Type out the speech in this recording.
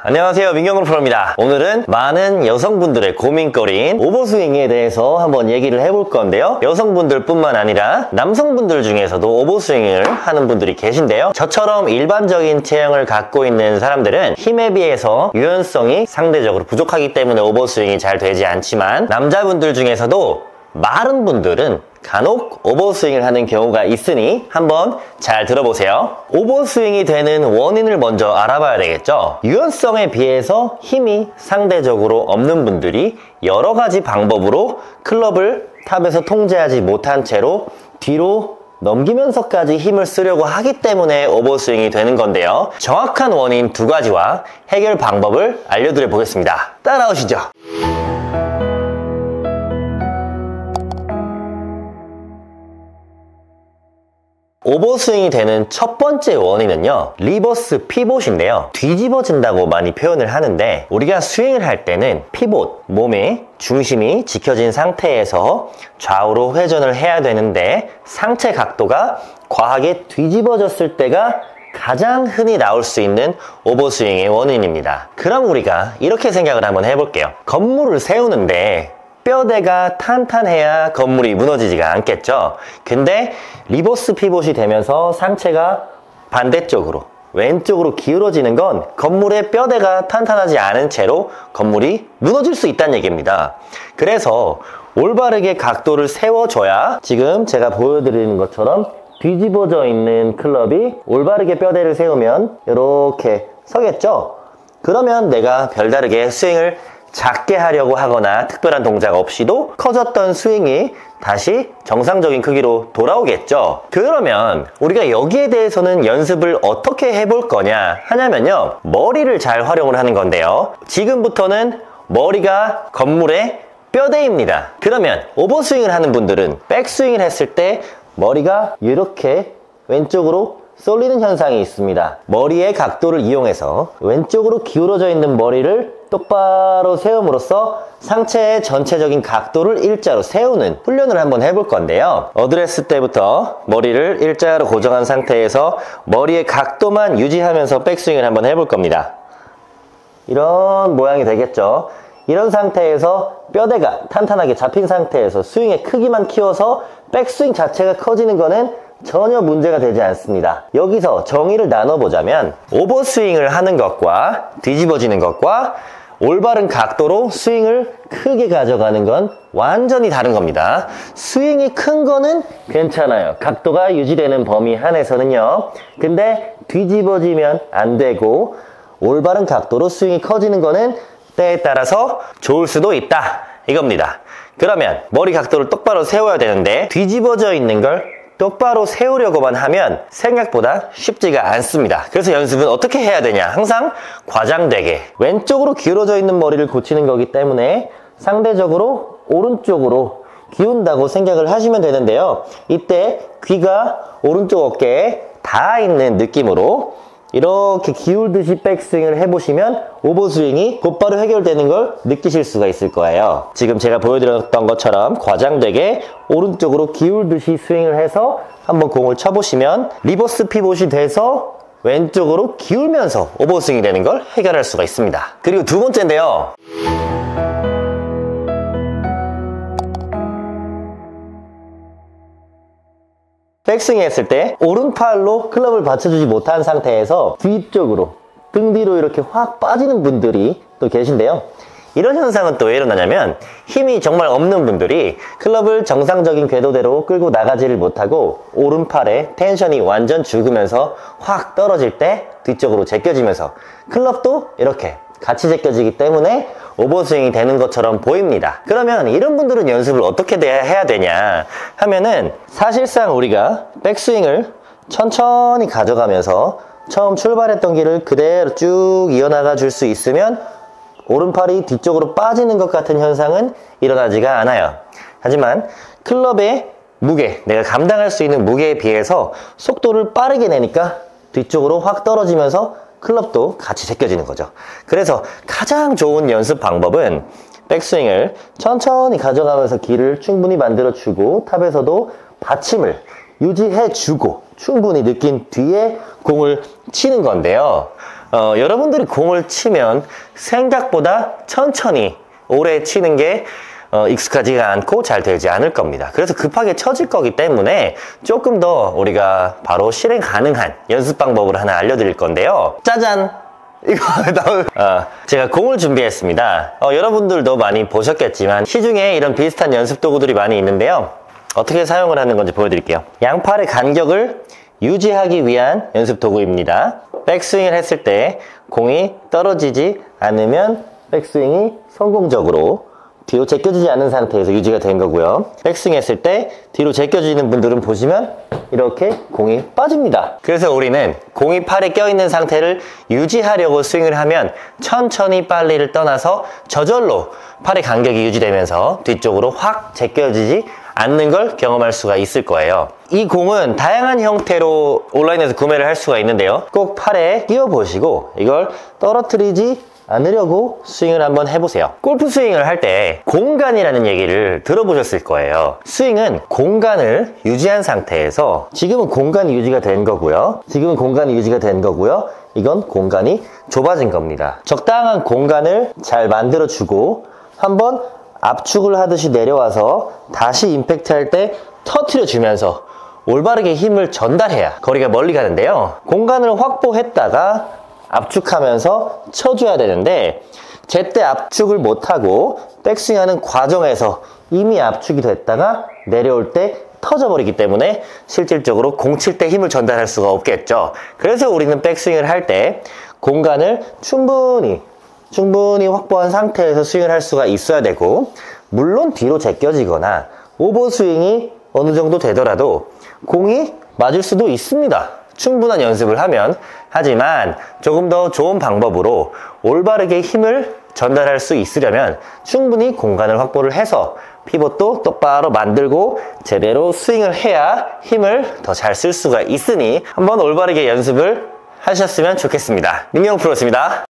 안녕하세요, 민경훈 프로입니다. 오늘은 많은 여성분들의 고민거리인 오버스윙에 대해서 한번 얘기를 해볼 건데요. 여성분들 뿐만 아니라 남성분들 중에서도 오버스윙을 하는 분들이 계신데요. 저처럼 일반적인 체형을 갖고 있는 사람들은 힘에 비해서 유연성이 상대적으로 부족하기 때문에 오버스윙이 잘 되지 않지만, 남자분들 중에서도 마른 분들은 간혹 오버스윙을 하는 경우가 있으니 한번 잘 들어보세요. 오버스윙이 되는 원인을 먼저 알아봐야 되겠죠. 유연성에 비해서 힘이 상대적으로 없는 분들이 여러 가지 방법으로 클럽을 탑에서 통제하지 못한 채로 뒤로 넘기면서까지 힘을 쓰려고 하기 때문에 오버스윙이 되는 건데요. 정확한 원인 두 가지와 해결 방법을 알려드려 보겠습니다. 따라오시죠. 오버스윙이 되는 첫 번째 원인은요, 리버스 피봇인데요. 뒤집어진다고 많이 표현을 하는데, 우리가 스윙을 할 때는 피봇, 몸의 중심이 지켜진 상태에서 좌우로 회전을 해야 되는데, 상체 각도가 과하게 뒤집어졌을 때가 가장 흔히 나올 수 있는 오버스윙의 원인입니다. 그럼 우리가 이렇게 생각을 한번 해볼게요. 건물을 세우는데 뼈대가 탄탄해야 건물이 무너지지가 않겠죠. 근데 리버스 피봇이 되면서 상체가 반대쪽으로 왼쪽으로 기울어지는 건 건물의 뼈대가 탄탄하지 않은 채로 건물이 무너질 수 있다는 얘기입니다. 그래서 올바르게 각도를 세워줘야 지금 제가 보여드리는 것처럼 뒤집어져 있는 클럽이 올바르게 뼈대를 세우면 이렇게 서겠죠. 그러면 내가 별다르게 스윙을 작게 하려고 하거나 특별한 동작 없이도 커졌던 스윙이 다시 정상적인 크기로 돌아오겠죠. 그러면 우리가 여기에 대해서는 연습을 어떻게 해볼 거냐 하냐면요, 머리를 잘 활용을 하는 건데요. 지금부터는 머리가 건물의 뼈대입니다. 그러면 오버스윙을 하는 분들은 백스윙을 했을 때 머리가 이렇게 왼쪽으로 쏠리는 현상이 있습니다. 머리의 각도를 이용해서 왼쪽으로 기울어져 있는 머리를 똑바로 세움으로써 상체의 전체적인 각도를 일자로 세우는 훈련을 한번 해볼 건데요. 어드레스 때부터 머리를 일자로 고정한 상태에서 머리의 각도만 유지하면서 백스윙을 한번 해볼 겁니다. 이런 모양이 되겠죠. 이런 상태에서 뼈대가 탄탄하게 잡힌 상태에서 스윙의 크기만 키워서 백스윙 자체가 커지는 거는 전혀 문제가 되지 않습니다. 여기서 정의를 나눠보자면 오버스윙을 하는 것과 뒤집어지는 것과 올바른 각도로 스윙을 크게 가져가는 건 완전히 다른 겁니다. 스윙이 큰 거는 괜찮아요. 각도가 유지되는 범위 안에서는요. 근데 뒤집어지면 안 되고 올바른 각도로 스윙이 커지는 거는 때에 따라서 좋을 수도 있다, 이겁니다. 그러면 머리 각도를 똑바로 세워야 되는데 뒤집어져 있는 걸 똑바로 세우려고만 하면 생각보다 쉽지가 않습니다. 그래서 연습은 어떻게 해야 되냐, 항상 과장되게 왼쪽으로 기울어져 있는 머리를 고치는 거기 때문에 상대적으로 오른쪽으로 기운다고 생각을 하시면 되는데요. 이때 귀가 오른쪽 어깨에 닿아 있는 느낌으로 이렇게 기울듯이 백스윙을 해보시면 오버스윙이 곧바로 해결되는 걸 느끼실 수가 있을 거예요. 지금 제가 보여드렸던 것처럼 과장되게 오른쪽으로 기울듯이 스윙을 해서 한번 공을 쳐보시면 리버스 피봇이 돼서 왼쪽으로 기울면서 오버스윙이 되는 걸 해결할 수가 있습니다. 그리고 두 번째인데요, 백스윙 했을 때 오른팔로 클럽을 받쳐주지 못한 상태에서 뒤쪽으로 등 뒤로 이렇게 확 빠지는 분들이 또 계신데요. 이런 현상은 또 왜 일어나냐면 힘이 정말 없는 분들이 클럽을 정상적인 궤도대로 끌고 나가지를 못하고 오른팔에 텐션이 완전 죽으면서 확 떨어질 때 뒤쪽으로 제껴지면서 클럽도 이렇게 같이 제껴지기 때문에 오버스윙이 되는 것처럼 보입니다. 그러면 이런 분들은 연습을 어떻게 해야 되냐 하면은, 사실상 우리가 백스윙을 천천히 가져가면서 처음 출발했던 길을 그대로 쭉 이어나가 줄 수 있으면 오른팔이 뒤쪽으로 빠지는 것 같은 현상은 일어나지가 않아요. 하지만 클럽의 무게, 내가 감당할 수 있는 무게에 비해서 속도를 빠르게 내니까 뒤쪽으로 확 떨어지면서 클럽도 같이 제껴지는 거죠. 그래서 가장 좋은 연습 방법은 백스윙을 천천히 가져가면서 길을 충분히 만들어주고 탑에서도 받침을 유지해주고 충분히 느낀 뒤에 공을 치는 건데요. 여러분들이 공을 치면 생각보다 천천히 오래 치는 게 익숙하지가 않고 잘 되지 않을 겁니다. 그래서 급하게 쳐질 거기 때문에 조금 더 우리가 바로 실행 가능한 연습 방법을 하나 알려드릴 건데요. 짜잔! 이거 제가 공을 준비했습니다. 여러분들도 많이 보셨겠지만 시중에 이런 비슷한 연습 도구들이 많이 있는데요. 어떻게 사용을 하는 건지 보여드릴게요. 양팔의 간격을 유지하기 위한 연습 도구입니다. 백스윙을 했을 때 공이 떨어지지 않으면 백스윙이 성공적으로 뒤로 제껴지지 않은 상태에서 유지가 된 거고요. 백스윙 했을 때 뒤로 제껴지는 분들은 보시면 이렇게 공이 빠집니다. 그래서 우리는 공이 팔에 껴있는 상태를 유지하려고 스윙을 하면 천천히 빨리를 떠나서 저절로 팔의 간격이 유지되면서 뒤쪽으로 확 제껴지지 않는 걸 경험할 수가 있을 거예요. 이 공은 다양한 형태로 온라인에서 구매를 할 수가 있는데요. 꼭 팔에 끼워 보시고 이걸 떨어뜨리지 않으려고 스윙을 한번 해보세요. 골프 스윙을 할 때 공간이라는 얘기를 들어보셨을 거예요. 스윙은 공간을 유지한 상태에서 지금은 공간이 유지가 된 거고요. 이건 공간이 좁아진 겁니다. 적당한 공간을 잘 만들어주고 한번 압축을 하듯이 내려와서 다시 임팩트 할 때 터트려주면서 올바르게 힘을 전달해야 거리가 멀리 가는데요. 공간을 확보했다가 압축하면서 쳐줘야 되는데 제때 압축을 못하고 백스윙하는 과정에서 이미 압축이 됐다가 내려올 때 터져버리기 때문에 실질적으로 공 칠 때 힘을 전달할 수가 없겠죠. 그래서 우리는 백스윙을 할 때 공간을 충분히 확보한 상태에서 스윙을 할 수가 있어야 되고, 물론 뒤로 제껴지거나 오버스윙이 어느 정도 되더라도 공이 맞을 수도 있습니다. 충분한 연습을 하면. 하지만 조금 더 좋은 방법으로 올바르게 힘을 전달할 수 있으려면 충분히 공간을 확보를 해서 피벗도 똑바로 만들고 제대로 스윙을 해야 힘을 더 잘 쓸 수가 있으니 한번 올바르게 연습을 하셨으면 좋겠습니다. 민경 프로였습니다.